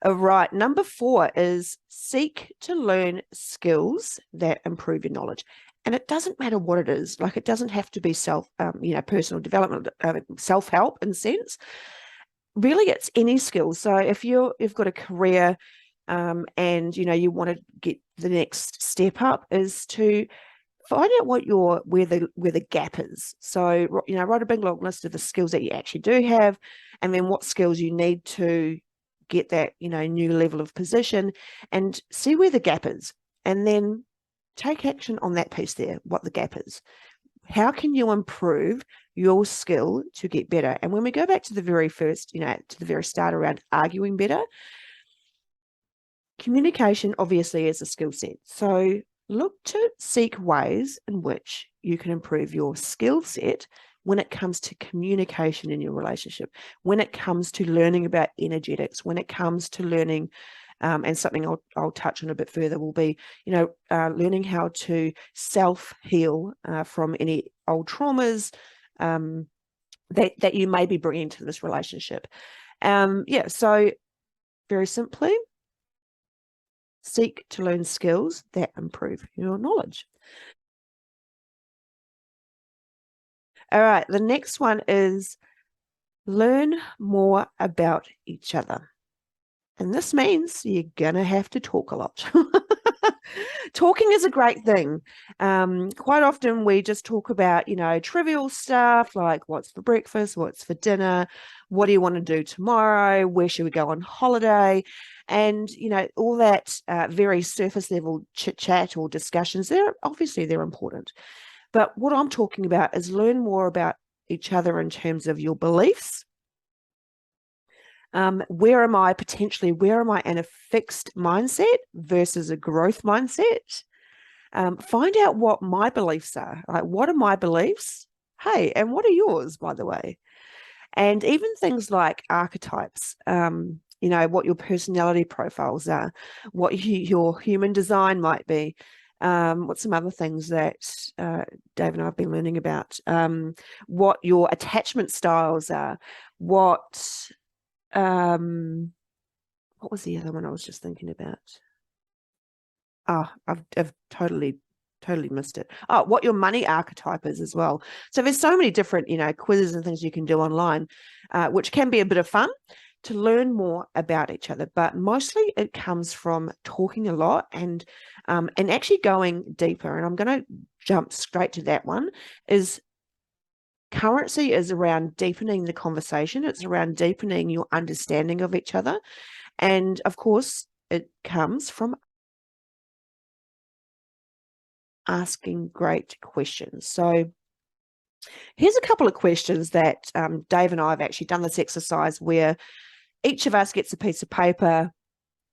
All right. Number 4 is seek to learn skills that improve your knowledge. And it doesn't matter what it is. Like it doesn't have to be personal development, self-help in a sense. Really, it's any skill. So if you've got a career, and you want to get the next step up, is to find out where the gap is. So write a big long list of the skills that you actually do have, and then what skills you need to get that new level of position, and see where the gap is, and then take action on that piece there, what the gap is. How can you improve your skill to get better? And when we go back to the very first, to the very start around arguing better, communication obviously is a skill set. So look to seek ways in which you can improve your skill set when it comes to communication in your relationship, when it comes to learning about energetics, when it comes to learning, and something I'll touch on a bit further will be, learning how to self-heal from any old traumas that you may be bringing to this relationship. So very simply, seek to learn skills that improve your knowledge. All right, the next one is learn more about each other. And this means you're going to have to talk a lot. Talking is a great thing. Quite often we just talk about, trivial stuff like what's for breakfast, what's for dinner, what do you want to do tomorrow, where should we go on holiday? And, all that very surface level chit chat or discussions, they're important. But what I'm talking about is learn more about each other in terms of your beliefs. Where am I in a fixed mindset versus a growth mindset? Find out what my beliefs are. Like, what are my beliefs? Hey, and what are yours, by the way? And even things like archetypes, what your personality profiles are, what your human design might be. What's some other things that Dave and I have been learning about? What your attachment styles are, what was the other one I was just thinking about? I've totally missed it. Oh, what your money archetype is as well. So there's so many different, quizzes and things you can do online, which can be a bit of fun to learn more about each other. But mostly it comes from talking a lot and actually going deeper. And I'm going to jump straight to that one. Currency is around deepening the conversation. It's around deepening your understanding of each other. And of course, it comes from asking great questions. So here's a couple of questions that Dave and I have actually done this exercise where each of us gets a piece of paper.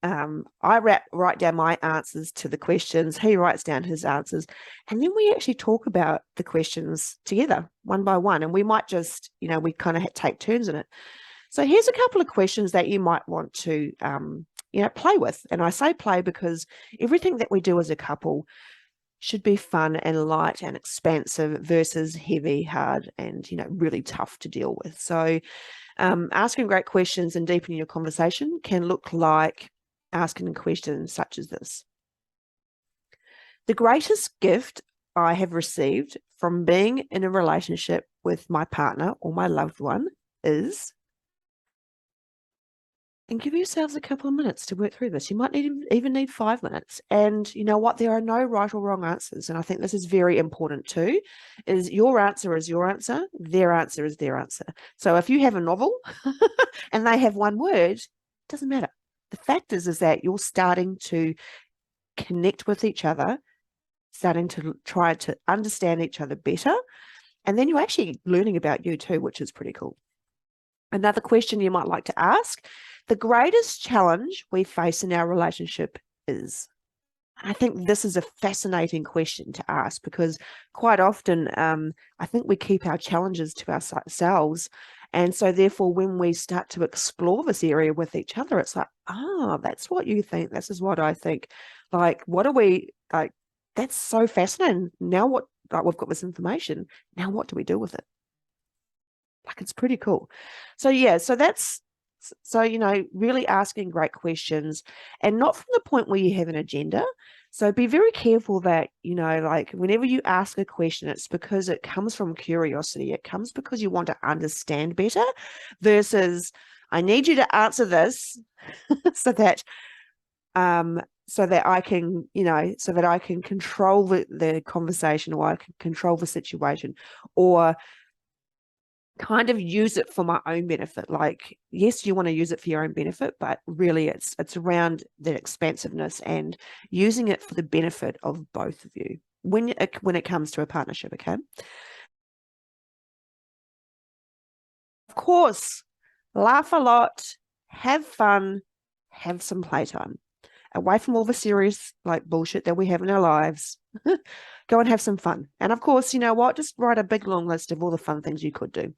I write down my answers to the questions. He writes down his answers. And then we actually talk about the questions together, one by one. And we might just, we kind of take turns in it. So here's a couple of questions that you might want to, play with. And I say play because everything that we do as a couple should be fun and light and expansive versus heavy, hard, and, really tough to deal with. So asking great questions and deepening your conversation can look like asking questions such as this. The greatest gift I have received from being in a relationship with my partner or my loved one is, and give yourselves a couple of minutes to work through this. You might even need 5 minutes. And you know what? There are no right or wrong answers. And I think this is very important too, is your answer is your answer. Their answer is their answer. So if you have a novel and they have one word, it doesn't matter. The fact is that you're starting to connect with each other, starting to try to understand each other better. And then you're actually learning about you too, which is pretty cool. Another question you might like to ask, the greatest challenge we face in our relationship is. I think this is a fascinating question to ask because quite often I think we keep our challenges to ourselves. And so therefore, when we start to explore this area with each other, it's like, that's what you think. This is what I think. Like, what are we like? That's so fascinating. Now what, like we've got this information. Now what do we do with it? Like, it's pretty cool. So yeah, so that's So, really asking great questions, and not from the point where you have an agenda. So be very careful that, like whenever you ask a question, it's because it comes from curiosity. It comes because you want to understand better versus I need you to answer this so that I can, so that I can control the conversation, or I can control the situation, or kind of use it for my own benefit. Like, yes, you want to use it for your own benefit, but really it's around the expansiveness and using it for the benefit of both of you when it comes to a partnership. Okay. Of course, laugh a lot, have fun, have some playtime. Away from all the serious like bullshit that we have in our lives. Go and have some fun. And of course, you know what? Just write a big long list of all the fun things you could do.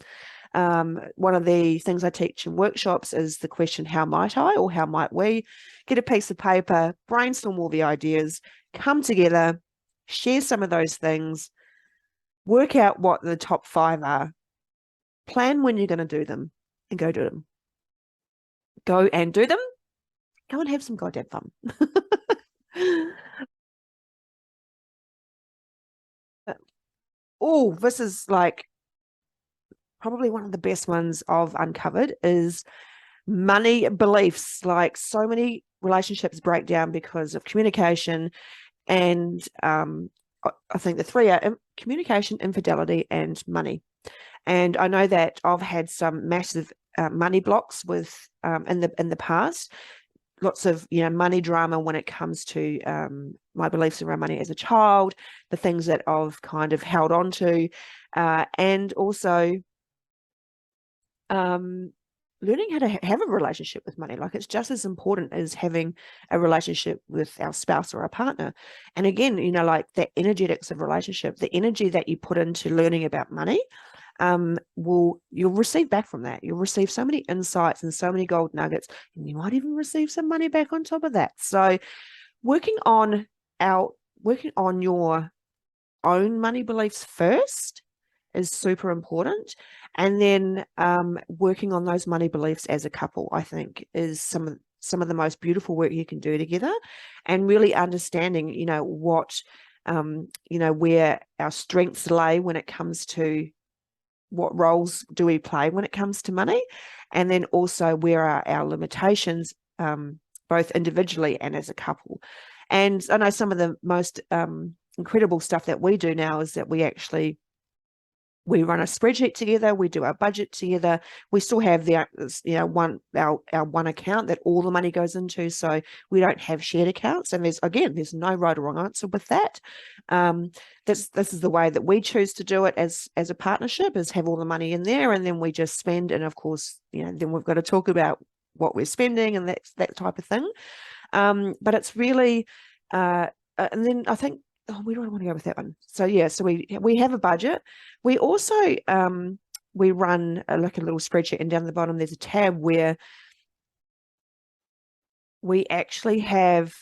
One of the things I teach in workshops is the question, how might I, or how might we? Get a piece of paper, brainstorm all the ideas, come together, share some of those things, work out what the top 5 are, plan when you're going to do them, and go do them. Go and do them. Go and have some goddamn fun. Oh, this is like probably one of the best ones I've uncovered is money beliefs. Like, so many relationships break down because of communication, and I think the 3 are communication, infidelity, and money. And I know that I've had some massive money blocks with in the past. Lots of money drama when it comes to my beliefs around money as a child, the things that I've kind of held on to, and also learning how to have a relationship with money. Like, it's just as important as having a relationship with our spouse or our partner. And again, like that energetics of relationship, the energy that you put into learning about money, you'll receive back from that. You'll receive so many insights and so many gold nuggets, and you might even receive some money back on top of that. So working on your own money beliefs first is super important. And then working on those money beliefs as a couple, I think, is some of the most beautiful work you can do together, and really understanding, what, where our strengths lay when it comes to what roles do we play when it comes to money, and then also where are our limitations, both individually and as a couple. And I know some of the most incredible stuff that we do now is that we run a spreadsheet together, we do our budget together. We still have our one account that all the money goes into, so we don't have shared accounts. And there's no right or wrong answer with that. This is the way that we choose to do it as a partnership, is have all the money in there, and then we just spend. And of course, then we've got to talk about what we're spending and that type of thing. But it's really, and then I think, where do I want to go with that one? So yeah, so we have a budget. We also we run like a little spreadsheet, and down the bottom there's a tab where we actually have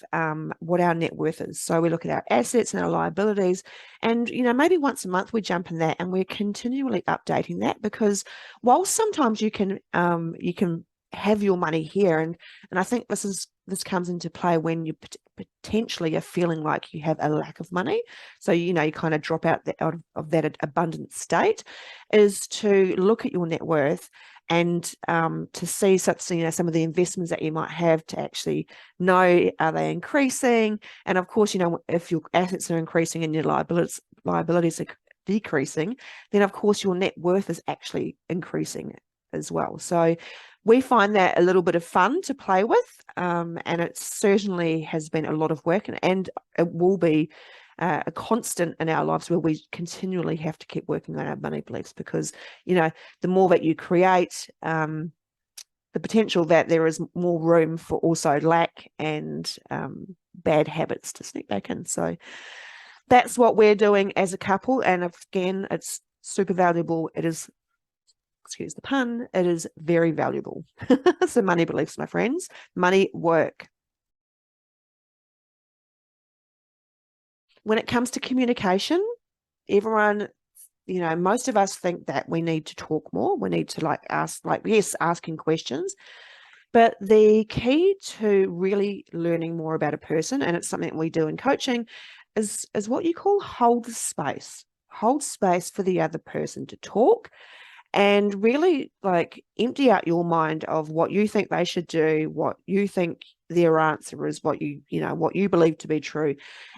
what our net worth is. So we look at our assets and our liabilities, and maybe once a month we jump in that, and we're continually updating that, because while sometimes you can have your money here, and I think this comes into play when you potentially are feeling like you have a lack of money, so you kind of drop out of that abundant state, is to look at your net worth and to see some of the investments that you might have, to actually know, are they increasing? And of course, if your assets are increasing and your liabilities are decreasing, then of course your net worth is actually increasing as well. So we find that a little bit of fun to play with, and it certainly has been a lot of work, and it will be a constant in our lives, where we continually have to keep working on our money beliefs, because the more that you create, the potential that there is more room for also lack and bad habits to sneak back in. So that's what we're doing as a couple, and again, it's super valuable. It is, excuse the pun, it is very valuable. So money beliefs, my friends, money work. When it comes to communication, everyone, most of us think that we need to talk more. We need to asking questions. But the key to really learning more about a person, and it's something we do in coaching, is what you call hold space. Hold space for the other person to talk and really like empty out your mind of what you think they should do, what you think their answer is, what what you believe to be true,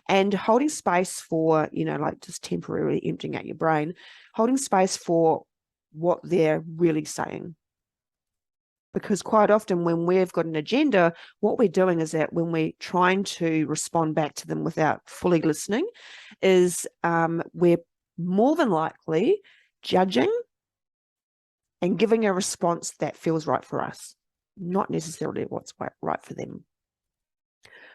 and holding space for, like just temporarily emptying out your brain, holding space for what they're really saying. Because quite often when we've got an agenda, what we're doing is that when we're trying to respond back to them without fully listening, is we're more than likely judging and giving a response that feels right for us, not necessarily what's right for them.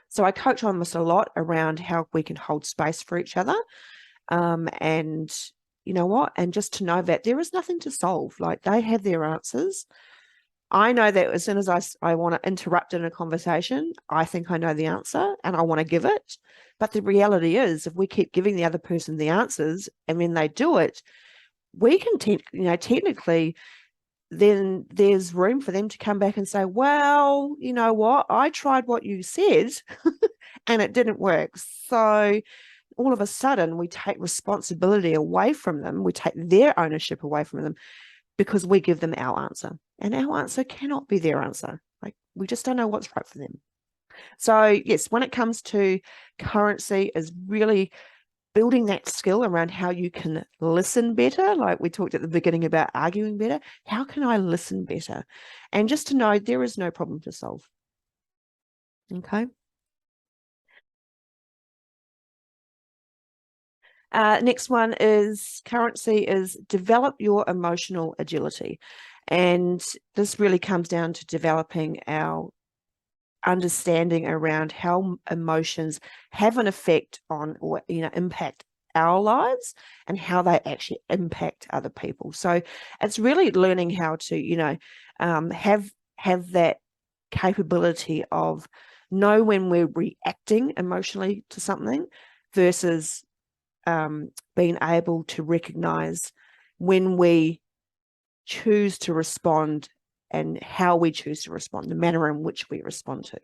So I coach on this a lot around how we can hold space for each other. And you know what? And just to know that there is nothing to solve. Like, they have their answers. I know that as soon as I want to interrupt in a conversation, I think I know the answer and I want to give it. But the reality is, if we keep giving the other person the answers and then they do it, we can, technically, then there's room for them to come back and say, well, you know what? I tried what you said and it didn't work. So all of a sudden, we take responsibility away from them. We take their ownership away from them because we give them our answer. And our answer cannot be their answer. Like, we just don't know what's right for them. So yes, when it comes to currency, is really building that skill around how you can listen better. Like we talked at the beginning about arguing better. How can I listen better? And just to know there is no problem to solve. Okay. Next one is currency is develop your emotional agility. And this really comes down to developing our understanding around how emotions have an effect on, or impact our lives and how they actually impact other people. So it's really learning how to have that capability of know when we're reacting emotionally to something versus being able to recognize when we choose to respond and how we choose to respond, the manner in which we respond to.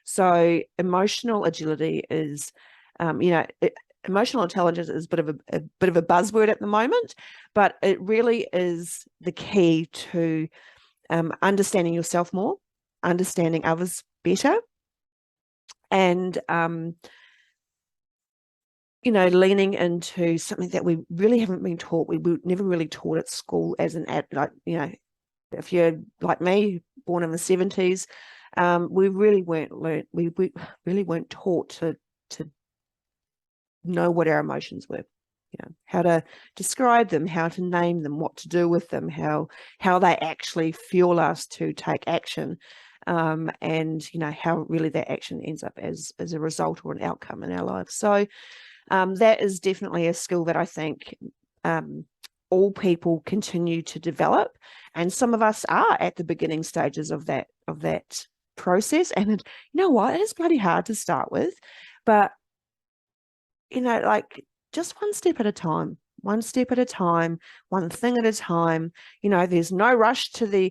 So emotional agility is, emotional intelligence is a bit of a buzzword at the moment, but it really is the key to understanding yourself more, understanding others better, and leaning into something that we really haven't been taught. We were never really taught at school as an ad, like, if you're like me, born in the 70s, we really we really weren't taught to know what our emotions were, how to describe them, how to name them, what to do with them, how they actually fuel us to take action, and how really that action ends up as a result or an outcome in our lives. So that is definitely a skill that I think all people continue to develop, and some of us are at the beginning stages of that process. And you know what? It is bloody hard to start with, but like, just one step at a time, one thing at a time. There's no rush to the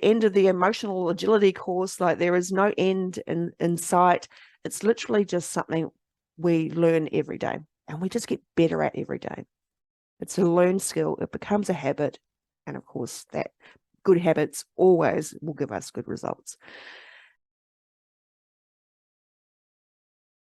end of the emotional agility course. Like, there is no end in sight. It's literally just something we learn every day, and we just get better at every day. It's a learned skill. It becomes a habit. And of course, that good habits always will give us good results.